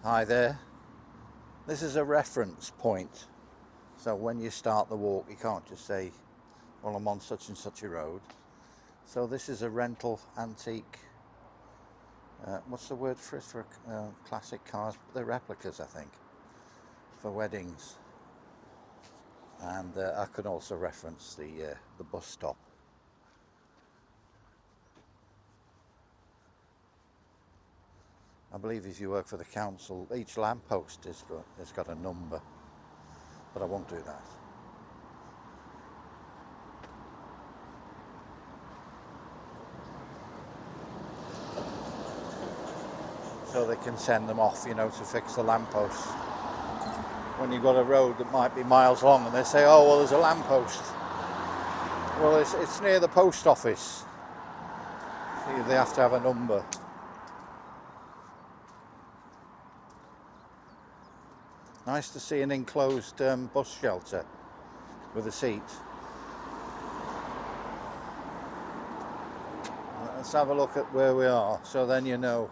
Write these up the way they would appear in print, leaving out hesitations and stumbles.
Hi there. This is a reference point. So when you start the walk, you can't just say, well, I'm on such and such a road. So this is a rental antique, what's the word for it, for classic cars? They're replicas, I think, for weddings. And I can also reference the bus stop. I believe if you work for the council, each lamppost has got a number, but I won't do that. So they can send them off, you know, to fix the lampposts. When you've got a road that might be miles long and they say, oh, well, there's a lamppost. Well, it's near the post office. So they have to have a number. Nice to see an enclosed bus shelter with a seat. Let's have a look at where we are, so then you know.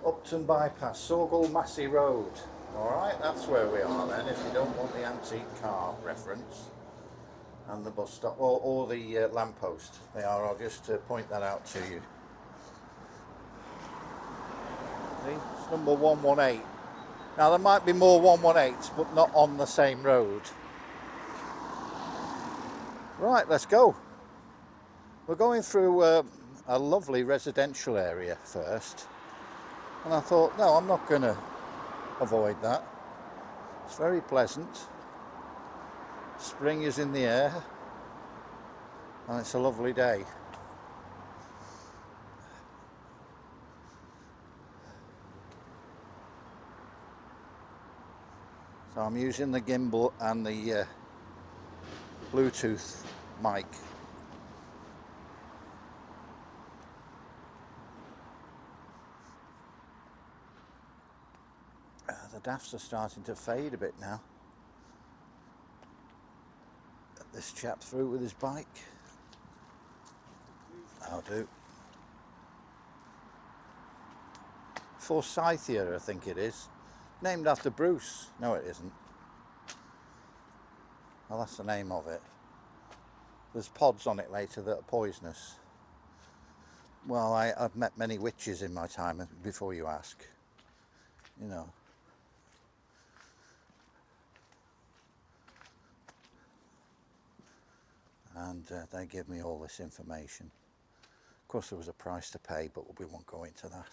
Upton Bypass, Sorgal Massey Road. Alright, that's where we are then, if you don't want the antique car reference. And the bus stop, or the lamppost. They are, I'll just point that out to you. See, it's number 118. Now there might be more 118s, but not on the same road. Right, let's go. We're going through a lovely residential area first. And I thought, no, I'm not going to avoid that. It's very pleasant. Spring is in the air. And it's a lovely day. So I'm using the gimbal and the Bluetooth mic. The daffs are starting to fade a bit now. Let this chap through with his bike. I'll do. Forsythia, I think it is. Named after Bruce. No, it isn't. Well, that's the name of it. There's pods on it later that are poisonous. Well, I've met many witches in my time, before you ask. You know. And they give me all this information. Of course, there was a price to pay, but we won't go into that.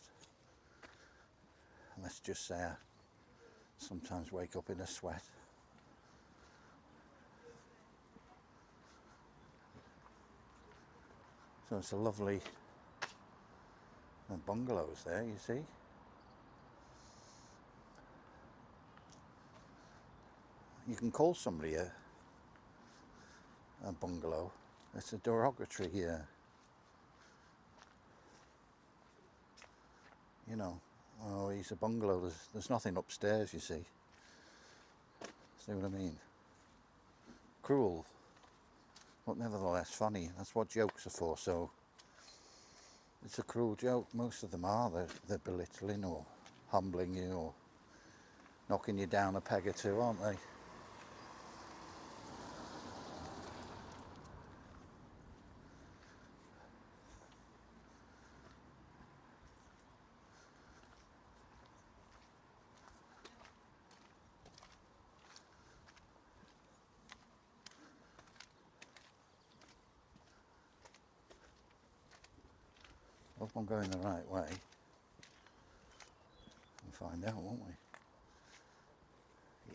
Let's just say I sometimes wake up in a sweat. So it's a lovely bungalows there, you see. You can call somebody a bungalow. It's a derogatory here. You know, oh, he's a bungalow. There's nothing upstairs, you see. See what I mean? Cruel, but nevertheless funny. That's what jokes are for. So it's a cruel joke. Most of them are. They're belittling or humbling you or knocking you down a peg or two, aren't they? Hope I'm going the right way. We'll find out, won't we?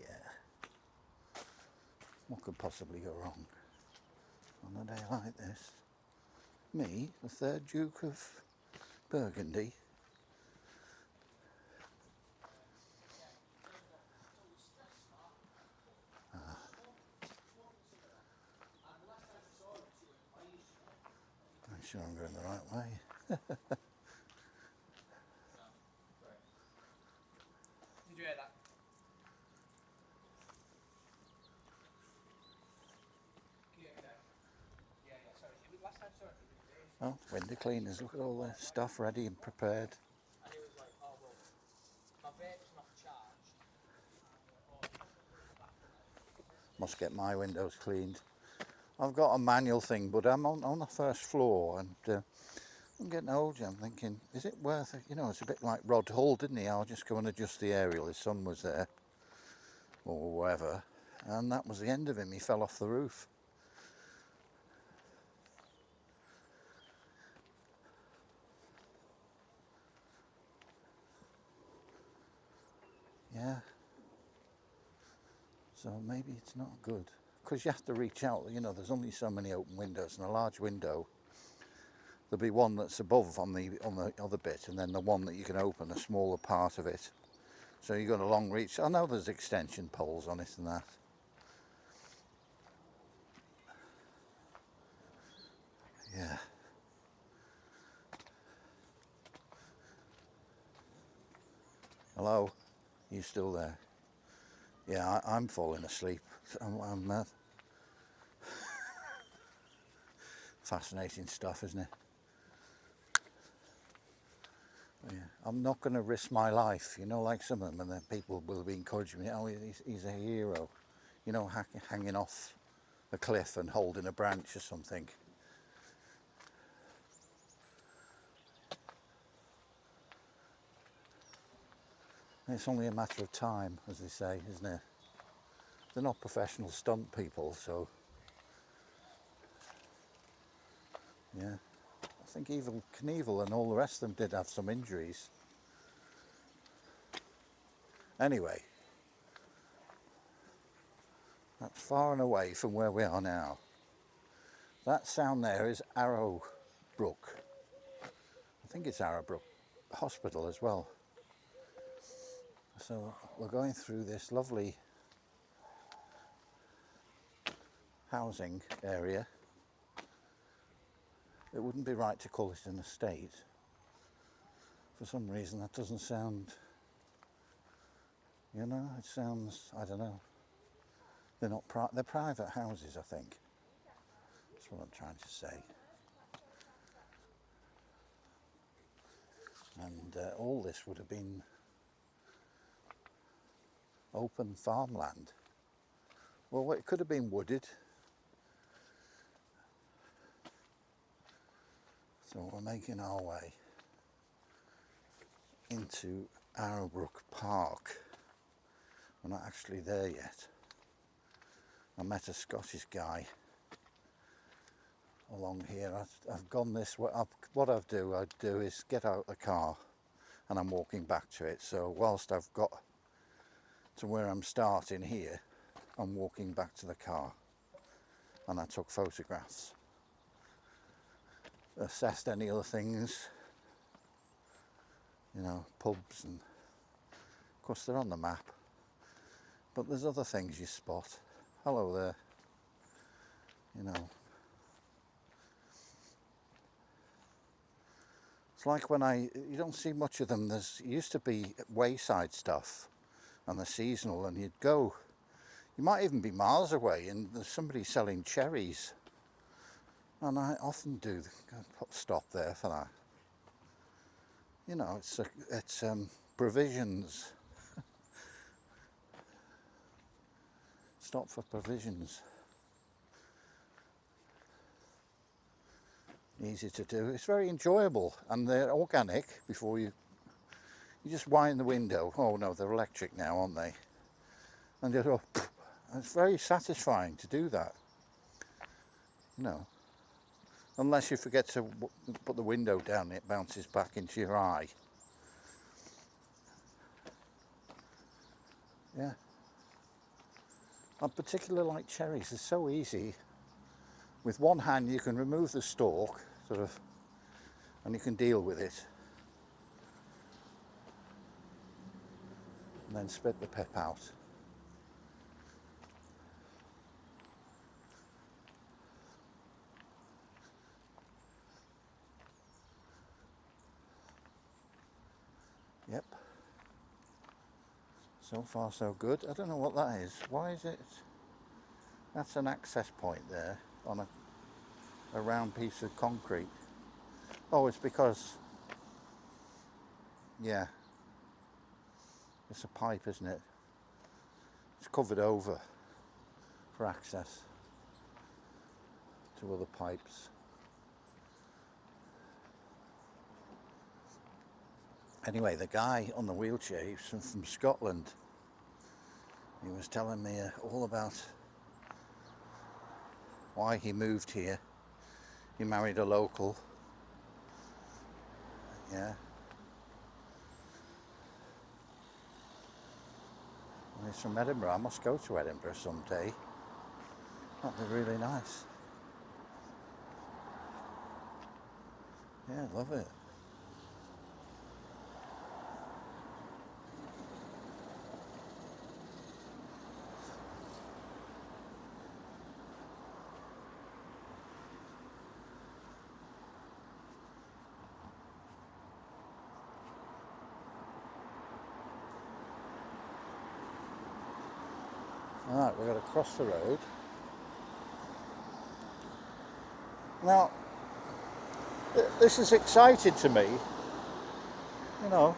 Yeah. What could possibly go wrong on a day like this? Me, the 3rd Duke of Burgundy. I'm sure I'm going the right way. Did you hear that? Yeah, sorry. Last time, sorry. Oh, window cleaners. Look at all the stuff ready and prepared. And he was like, oh, well. Must get my windows cleaned. I've got a manual thing, but I'm on the first floor, and I'm getting older. I'm thinking, is it worth it? You know, it's a bit like Rod Hull, didn't he? I'll just go and adjust the aerial. His son was there, or whatever, and that was the end of him. He fell off the roof. Yeah. So maybe it's not good, because you have to reach out. You know, there's only so many open windows, and a large window, there'll be one that's above on the other bit, and then the one that you can open a smaller part of it. So you've got a long reach. I know there's extension poles on it and that. Yeah. Hello? You still there? Yeah, I'm falling asleep. I'm fascinating stuff, isn't it? Yeah. I'm not going to risk my life, you know, like some of them, and then people will be encouraging me, oh, he's a hero, you know, hanging off a cliff and holding a branch or something. It's only a matter of time, as they say, isn't it? They're not professional stunt people, so yeah. I think even Knievel and all the rest of them did have some injuries. Anyway, that's far and away from where we are now. That sound there is Arrowe Brook. I think it's Arrowe Brook Hospital as well. So we're going through this lovely housing area. It wouldn't be right to call it an estate. For some reason that doesn't sound, you know, it sounds, I don't know. They're not they're private houses, I think. That's what I'm trying to say. And all this would have been open farmland. Well, it could have been wooded. So we're making our way into Arrowe Park. We're not actually there yet. I met a Scottish guy along here. I've gone this way. What I'd do is get out the car, and I'm walking back to it. So whilst I've got to where I'm starting here, I'm walking back to the car, and I took photographs, assessed any other things, you know, pubs, and of course they're on the map, but there's other things you spot. Hello there, you know. It's like when you don't see much of them. It used to be wayside stuff, and they're seasonal, and you'd go, you might even be miles away, and there's somebody selling cherries, and I often do stop there for that. You know, it's provisions. Stop for provisions. Easy to do. It's very enjoyable, and they're organic. Before you just wind the window. Oh no, they're electric now, aren't they? And you go, it's very satisfying to do that. You know, unless you forget to put the window down, it bounces back into your eye. Yeah. I particularly like cherries. It's so easy. With one hand you can remove the stalk, sort of, and you can deal with it. And then spit the pip out. Yep. So far so good. I don't know what that is. Why is it? That's an access point there on a round piece of concrete. Oh, it's because, yeah, it's a pipe, isn't it? It's covered over for access to other pipes. Anyway, the guy on the wheelchair, he's from Scotland. He was telling me all about why he moved here. He married a local. Yeah. And he's from Edinburgh. I must go to Edinburgh someday. That'd be really nice. Yeah, love it. Alright, we've got to cross the road. Now, this is exciting to me, you know.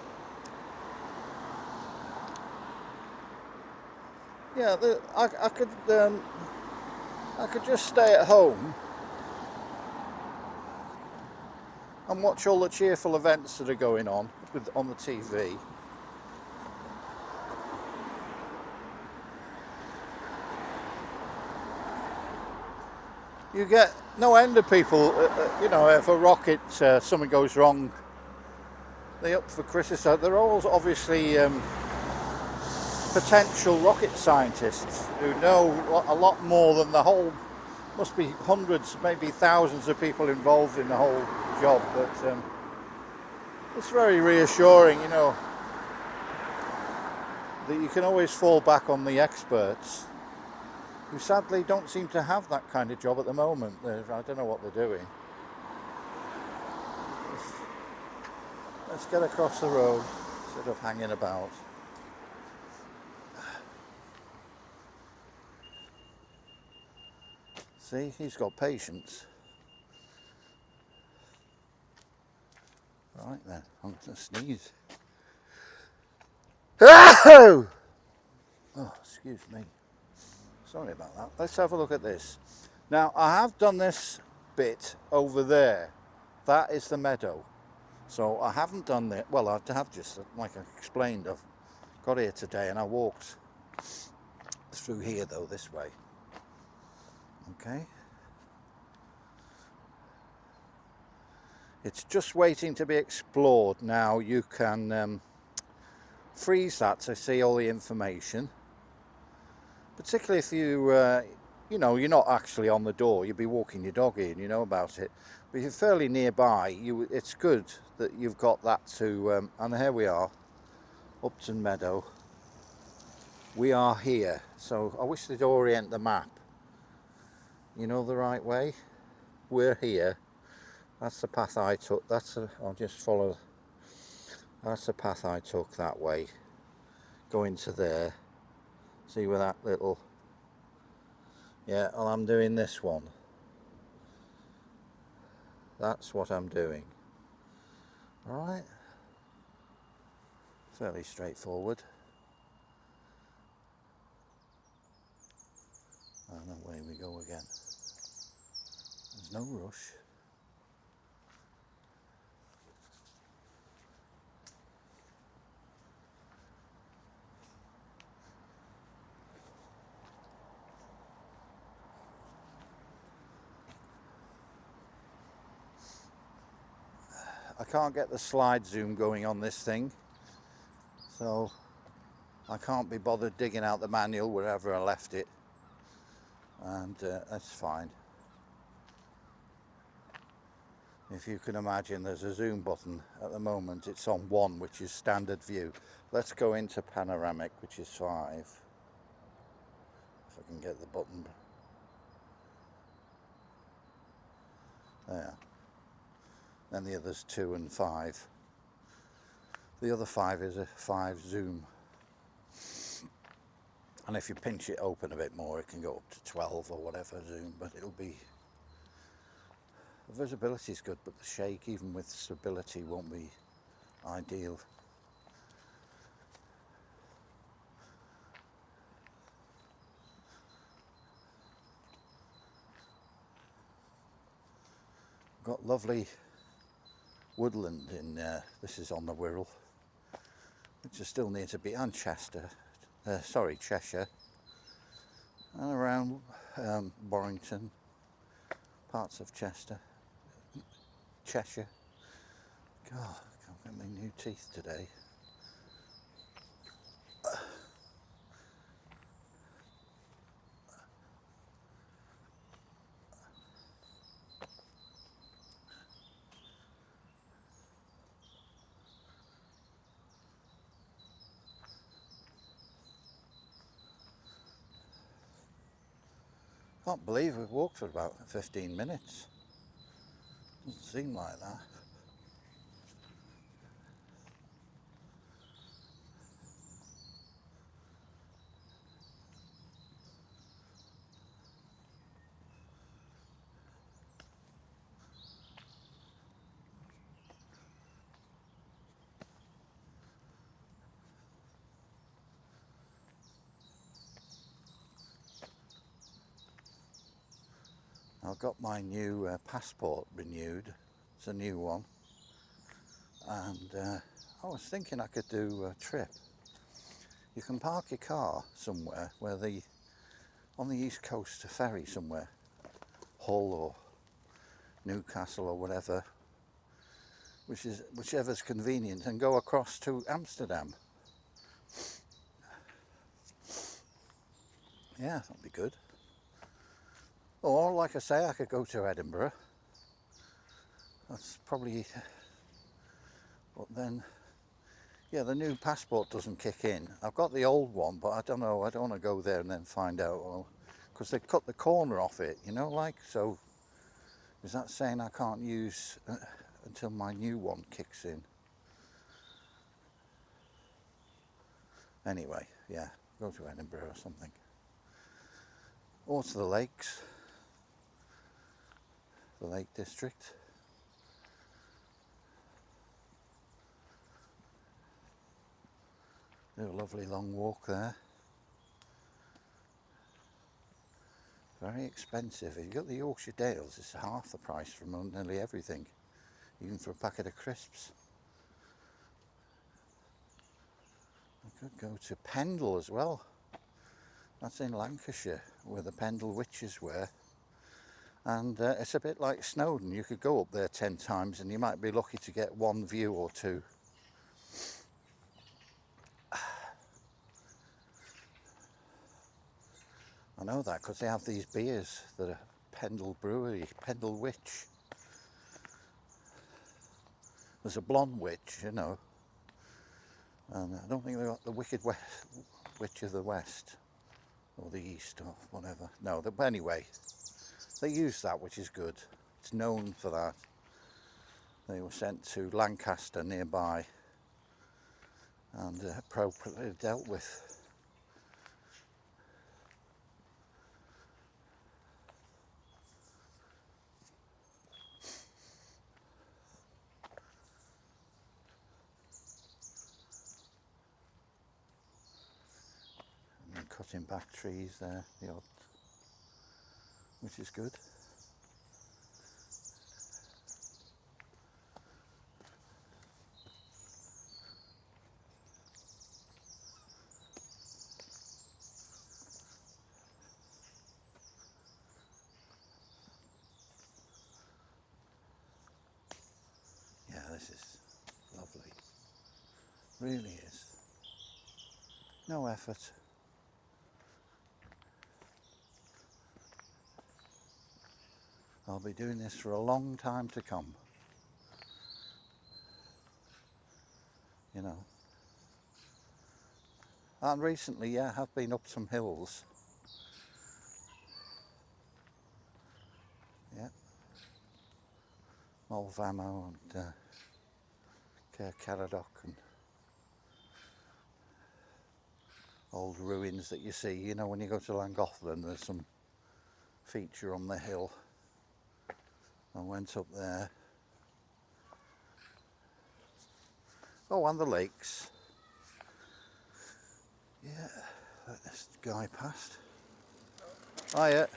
Yeah, I could just stay at home and watch all the cheerful events that are going on on the TV. You get no end of people, you know, if a rocket, something goes wrong, they up for criticism. They're all obviously potential rocket scientists who know a lot more than the whole, must be hundreds, maybe thousands of people involved in the whole job, but it's very reassuring, you know, that you can always fall back on the experts, who sadly don't seem to have that kind of job at the moment. I don't know what they're doing. Let's get across the road instead of hanging about. See, he's got patience. Right then, I'm going to sneeze. Oh, excuse me. Sorry about that. Let's have a look at this. Now, I have done this bit over there. That is the meadow. So I haven't done that. Well, I have just, like I explained, I've got here today and I walked through here though, this way. Okay. It's just waiting to be explored. Now you can freeze that to see all the information. Particularly if you know, you're not actually on the door, you'll be walking your dog in, you know about it. But if you're fairly nearby, it's good that you've got that to, and here we are, Upton Meadow. We are here, so I wish they'd orient the map. You know the right way? We're here. That's the path I took. I'll just follow. That's the path I took that way. Go into there. See where that little. Yeah, well, I'm doing this one. That's what I'm doing. All right. Fairly straightforward. And away we go again. There's no rush. I can't get the slide zoom going on this thing, so I can't be bothered digging out the manual wherever I left it, and that's fine. If you can imagine, there's a zoom button at the moment. It's on 1, which is standard view. Let's go into panoramic, which is 5. If I can get the button. There. Then the other's 2 and 5. The other 5 is a 5 zoom. And if you pinch it open a bit more, it can go up to 12 or whatever zoom, but it'll be... The visibility is good, but the shake, even with stability, won't be ideal. Got lovely woodland in this is on the Wirral, which is still near to be, and Chester, Cheshire, and around Borrington, parts of Chester, Cheshire. God, I can't get my new teeth today. Can't believe we've walked for about 15 minutes. Doesn't seem like that. I've got my new passport renewed. It's a new one, and I was thinking I could do a trip. You can park your car somewhere where on the east coast, a ferry somewhere, Hull or Newcastle or whatever, whichever's convenient, and go across to Amsterdam. Yeah, that'd be good. Or, like I say, I could go to Edinburgh. That's probably, but then, yeah, the new passport doesn't kick in. I've got the old one, but I don't know, I don't want to go there and then find out, well, because they cut the corner off it, you know, like, so is that saying I can't use until my new one kicks in? Anyway, yeah, go to Edinburgh or something. Or to the lakes, the Lake District. Do a lovely long walk there. Very expensive. If you've got the Yorkshire Dales, it's half the price for nearly everything, even for a packet of crisps. I could go to Pendle as well. That's in Lancashire, where the Pendle witches were. And it's a bit like Snowdon. You could go up there 10 times and you might be lucky to get one view or two. I know that because they have these beers that are Pendle Brewery, Pendle Witch. There's a blonde witch, you know. And I don't think they've got the Wicked Witch of the West or the East or whatever. No, but anyway, they use that, which is good. It's known for that. They were sent to Lancaster nearby and appropriately dealt with. And cutting back trees there, the odd, which is good. Yeah, this is lovely. Really is. No effort. I'll be doing this for a long time to come. You know. And recently, yeah, I have been up some hills. Yeah. Mulvamo and Caradoc and old ruins that you see. You know, when you go to Llangollen, there's some feature on the hill. I went up there. Oh, and the lakes. Yeah, let this guy past. Hiya.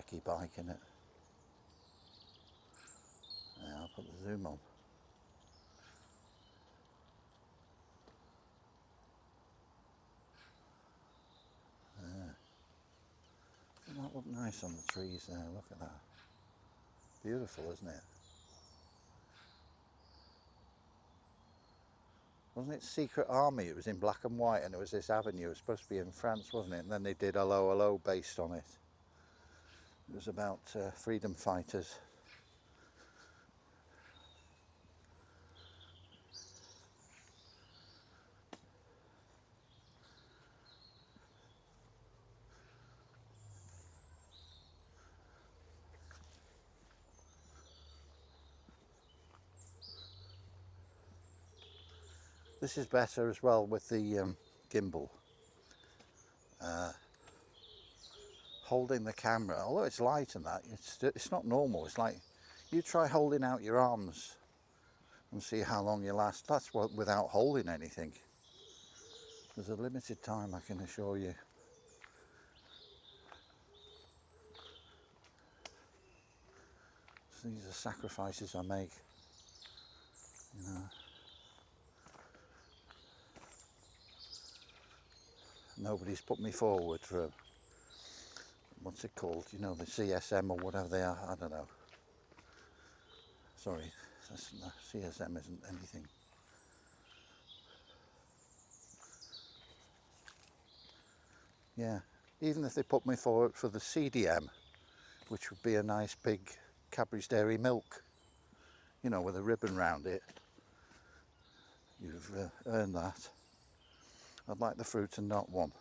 sticky bike in it. Yeah, I'll put the zoom on. Doesn't that look nice on the trees there? Look at that. Beautiful, isn't it? Wasn't it Secret Army? It was in black and white, and it was this avenue. It was supposed to be in France, wasn't it? And then they did Hello, Hello based on it. It was about freedom fighters. This is better as well with the gimbal. Holding the camera, although it's light and that, it's not normal. It's like, you try holding out your arms and see how long you last. That's what, without holding anything. There's a limited time, I can assure you. So these are sacrifices I make, you know. Nobody's put me forward for, what's it called, you know, the CSM or whatever they are, I don't know. Sorry, CSM isn't anything. Yeah, even if they put me forward for the CDM, which would be a nice big Cadbury's Dairy Milk, you know, with a ribbon round it, you've earned that. I'd like the fruit and nut one.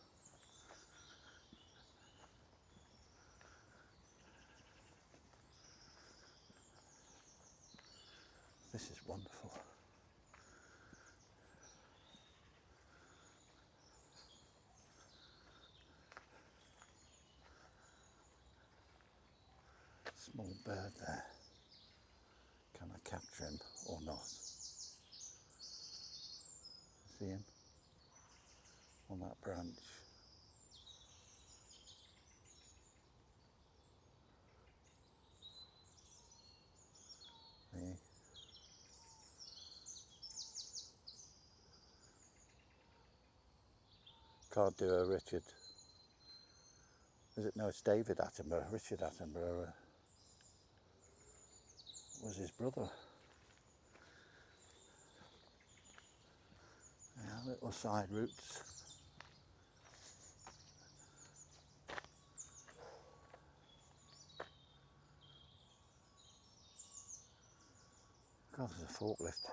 This is wonderful. Small bird there. Can I capture him or not? See him? On that branch. See? Can't do a Richard. Is it? No, it's David Attenborough. Richard Attenborough was his brother. Yeah, little side routes. God, there's a forklift.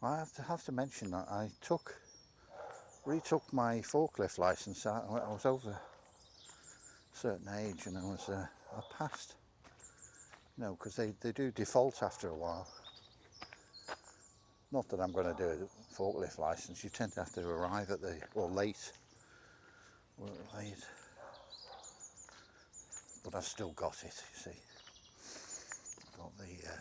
I have to mention that I retook my forklift license. I was over a certain age, and I passed. You know, because they do default after a while. Not that I'm going to do a forklift license. You tend to have to arrive at late. But I've still got it, you see. Got the yeah.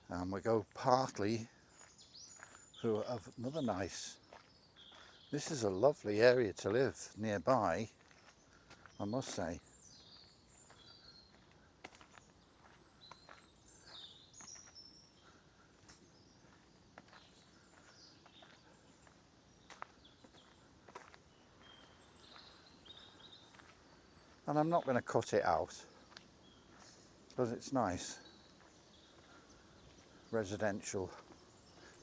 And we go partly through another nice. This is a lovely area to live nearby, I must say. And I'm not going to cut it out because it's nice. Residential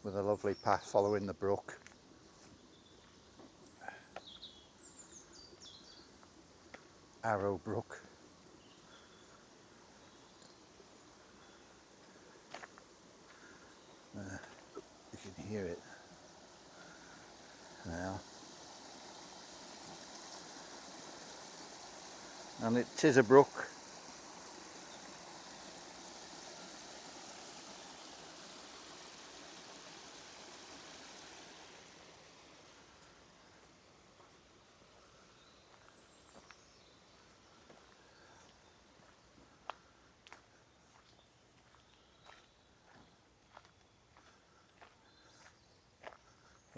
with a lovely path following the brook. Arrowe Brook. You can hear it now. And it is a brook.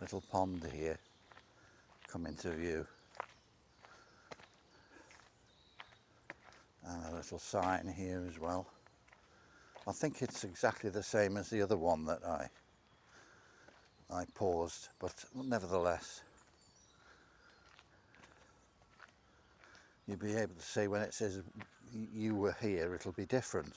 little pond here come into view, and a little sign here as well. I think it's exactly the same as the other one that I paused, but nevertheless you'll be able to see when it says you were here, it'll be different.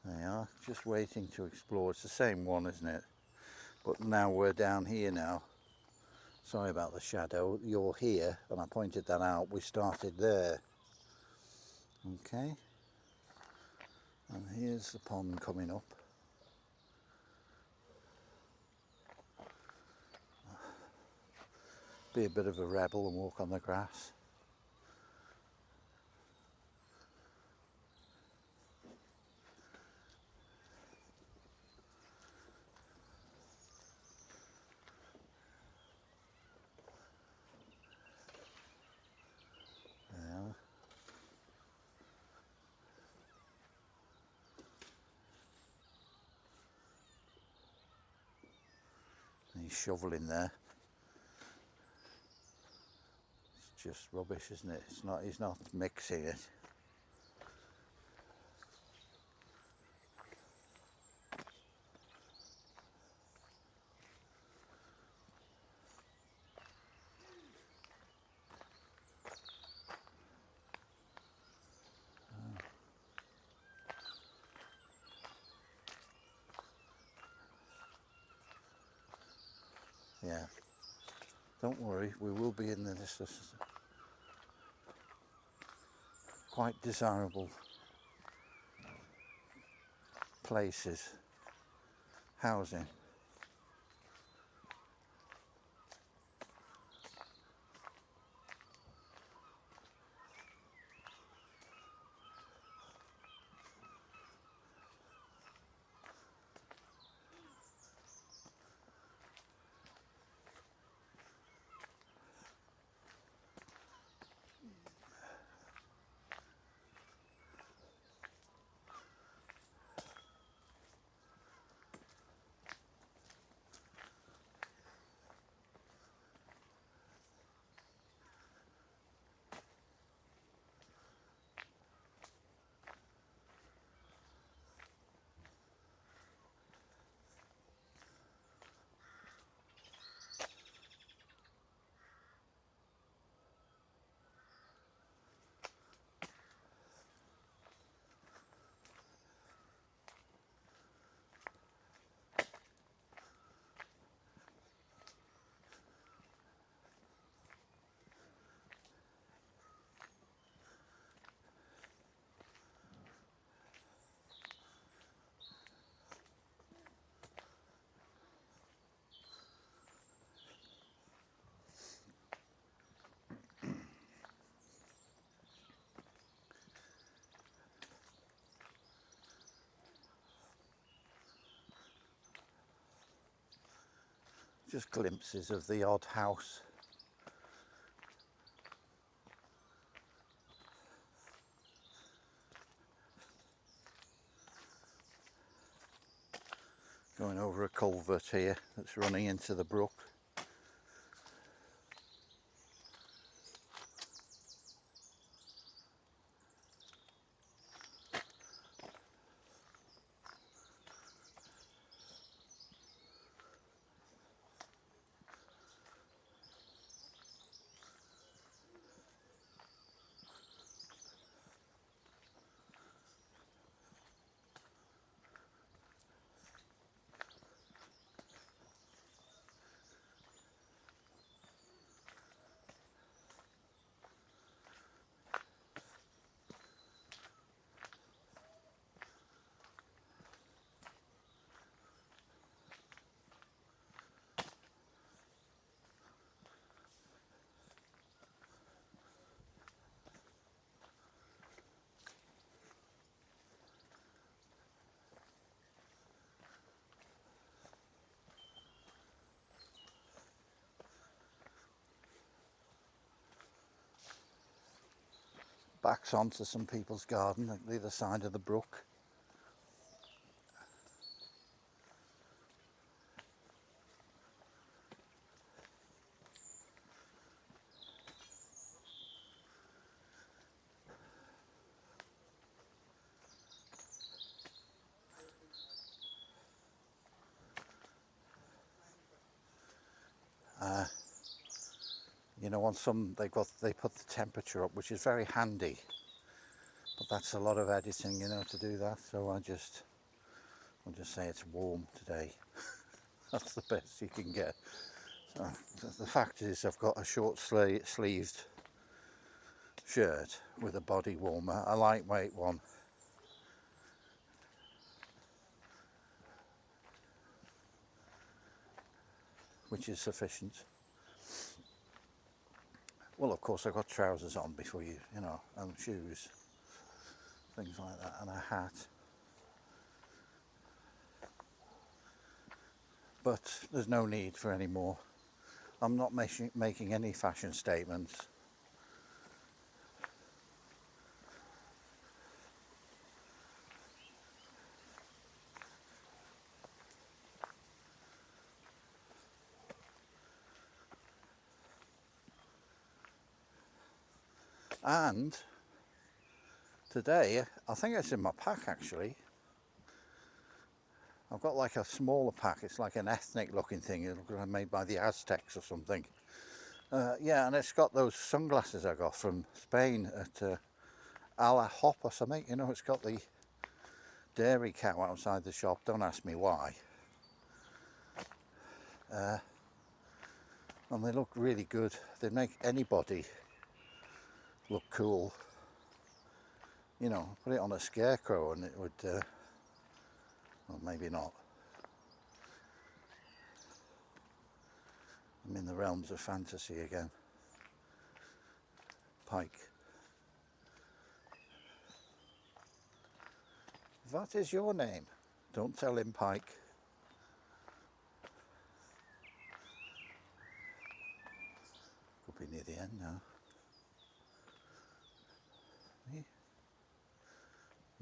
There you are, just waiting to explore. It's the same one, isn't it? But now we're down here now. Sorry about the shadow. You're here, and I pointed that out. We started there. Okay. And here's the pond coming up. Be a bit of a rebel and walk on the grass. There. And he's shoveling there. It's just rubbish, isn't it? It's not. He's not mixing it. Yeah. Don't worry, we will be in this quite desirable places, housing. Just glimpses of the odd house. Going over a culvert here that's running into the brook. backs onto some people's garden at the other side of the brook. You know, on some they put the temperature up, which is very handy, but that's a lot of editing, you know, to do that. So I'll just say it's warm today. That's the best you can get. So the fact is, I've got a short sleeved shirt with a body warmer, a lightweight one, which is sufficient. Well, of course, I've got trousers on before you know, and shoes, things like that, and a hat. But there's no need for any more. I'm not making any fashion statements. And today, I think it's in my pack actually, I've got like a smaller pack. It's like an ethnic looking thing. It looks like made by the Aztecs or something. Yeah, and it's got those sunglasses I got from Spain at Ala Hop or something. You know, it's got the dairy cow outside the shop. Don't ask me why. And they look really good. They make anybody look cool. You know, put it on a scarecrow and it would, well, maybe not. I'm in the realms of fantasy again. Pike. What is your name? Don't tell him, Pike. Could be near the end now.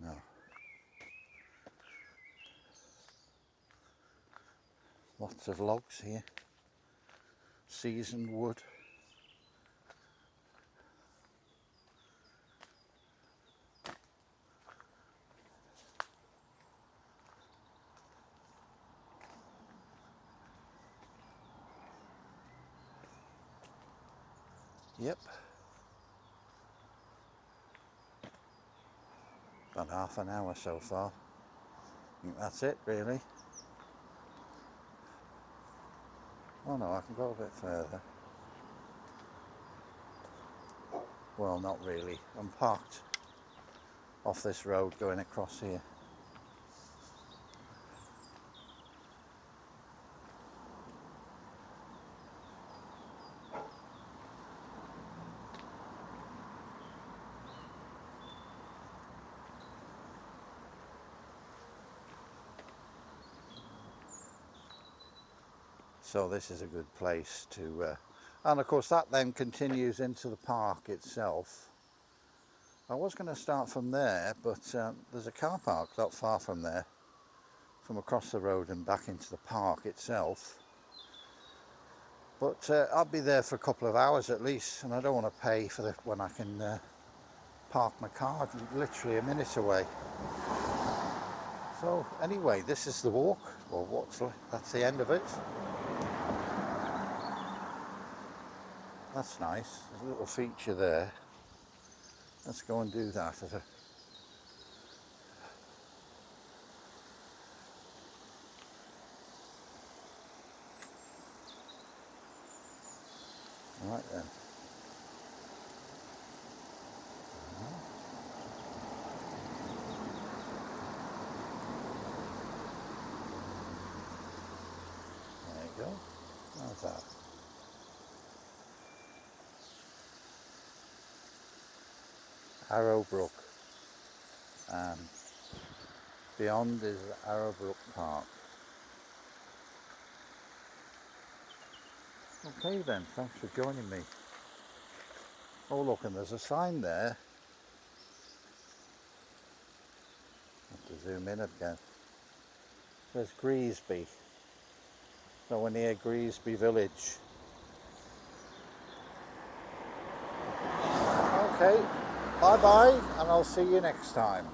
No. Lots of logs here. Seasoned wood. Yep. About half an hour so far. I think that's it really. Oh no, I can go a bit further. Well, not really. I'm parked off this road going across here. So this is a good place to, and of course that then continues into the park itself. I was going to start from there, but there's a car park not far from there, from across the road and back into the park itself. But I'll be there for a couple of hours at least, and I don't want to pay for the when I can park my car literally a minute away. So anyway, this is the walk, or that's the end of it. That's nice. There's a little feature there. Let's go and do that. Right then. There you go. How's that? Arrowe Brook, and beyond is Arrowe Brook Park. Okay then, thanks for joining me. Oh look, and there's a sign there to zoom in again. There's Greasby. So we're near Greasby village. Okay, bye bye, and I'll see you next time.